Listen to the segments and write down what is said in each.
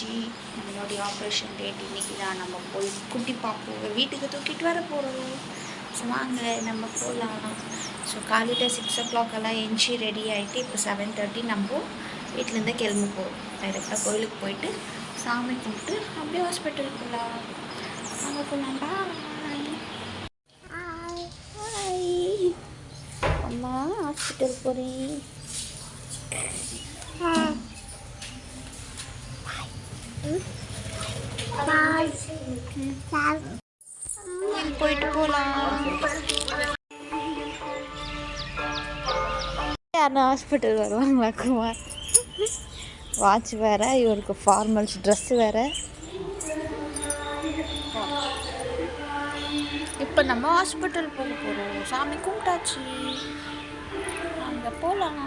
ஆயிடுச்சு. நம்மளுடைய operation date இன்றைக்கி தான். நம்ம போய் குட்டி பாப்போம் வீட்டுக்கு தூக்கிட்டு வர போகிறோம். ஸோ வாங்க நம்ம போகலாம். ஸோ காலையில் 6 o'clock எழுந்துச்சி ரெடி ஆகிட்டு இப்போ 7:30 நம்ம வீட்டிலேருந்து கிளம்பி போகிறோம். டைரெக்டாக கோயிலுக்கு போயிட்டு சாமி கும்பிட்டு அப்படியே ஹாஸ்பிட்டலுக்கு போகலாம். அங்கே போகலாம்டா. அம்மா ஹாஸ்பிட்டல் போகிறேன். போயிட்டு போகலாம். யாருன்னா ஹாஸ்பிட்டல் வருவாங்களா குமார்? வாட்ச் வேறு, இவருக்கு ஃபார்மல்ஸ் ட்ரெஸ்ஸு வேறு. இப்போ நம்ம ஹாஸ்பிட்டல் போக போகிறோம். சாமி கும்பிட்டாச்சு, அங்கே போகலாம்.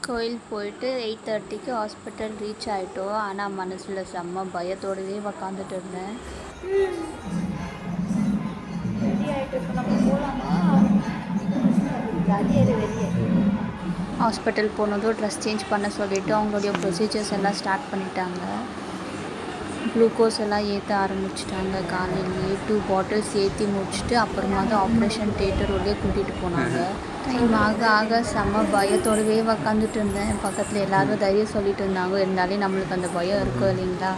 கோயில் போயிட்டு 8:30 ஹாஸ்பிட்டல் ரீச் ஆகிட்டோம். ஆனால் மனசில் செம்ம பயத்தோடவே உக்காந்துட்டு இருந்தேன். ரெடி ஆகிட்டு இப்போ நம்ம போகலாமா? ஹாஸ்பிட்டல் போனதும் ட்ரெஸ் சேஞ்ச் பண்ண சொல்லிவிட்டு அவங்களுடைய ப்ரொசீஜர்ஸ் எல்லாம் ஸ்டார்ட் பண்ணிட்டாங்க. குளுக்கோஸ் எல்லாம் ஏற்ற ஆரம்பிச்சிட்டாங்க. காலையிலேயே 2 bottles ஏற்றி முடிச்சுட்டு அப்புறமா தான் ஆப்ரேஷன் தியேட்டர் உள்ளே கூட்டிகிட்டு போனாங்க. டைம் ஆக செம்ம பயத்தோடவே உக்காந்துட்டு இருந்தேன். பக்கத்தில் எல்லோரும் தைரியம் சொல்லிட்டு இருந்தாங்க. இருந்தாலே நம்மளுக்கு அந்த பயம் இருக்கும் இல்லைங்களா?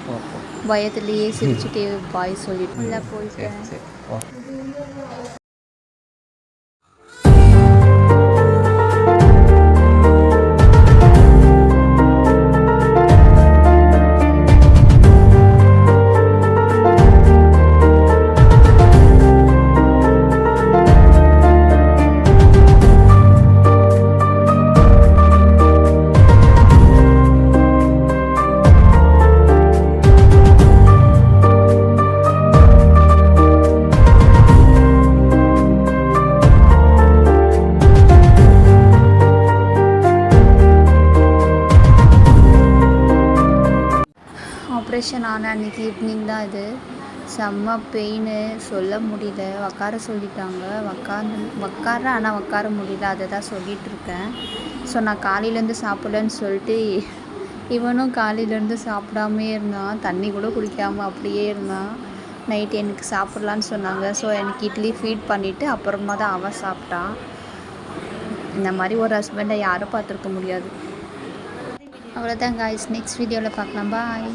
பயத்துலேயே சிரிச்சுட்டே பாய் சொல்லிட்டு உள்ளே போயிட்டேன். ஆப்ரேஷன் ஆன அன்றைக்கி ஈவினிங் தான் இது. செம்ம பெயின், சொல்ல முடியல. உக்கார சொல்லிட்டாங்க. உக்கார ஆனால் உக்கார முடியல. அதை தான் சொல்லிகிட்டு இருக்கேன். ஸோ நான் காலையிலேருந்து சாப்பிடலன்னு சொல்லிட்டு இவனும் காலையிலேருந்து சாப்பிடாமே இருந்தான். தண்ணி கூட குடிக்காமல் அப்படியே இருந்தான். நைட்டு எனக்கு சாப்பிட்லான்னு சொன்னாங்க. ஸோ எனக்கு இட்லி ஃபீட் பண்ணிவிட்டு அப்புறமா தான் அவன் சாப்பிட்டான். இந்த மாதிரி ஒரு ஹஸ்பண்டை யாரும் பார்த்துருக்க முடியாது. அவ்வளோதான் காய்ஸ். நெக்ஸ்ட் வீடியோவில் பார்க்கலாம். பாய்.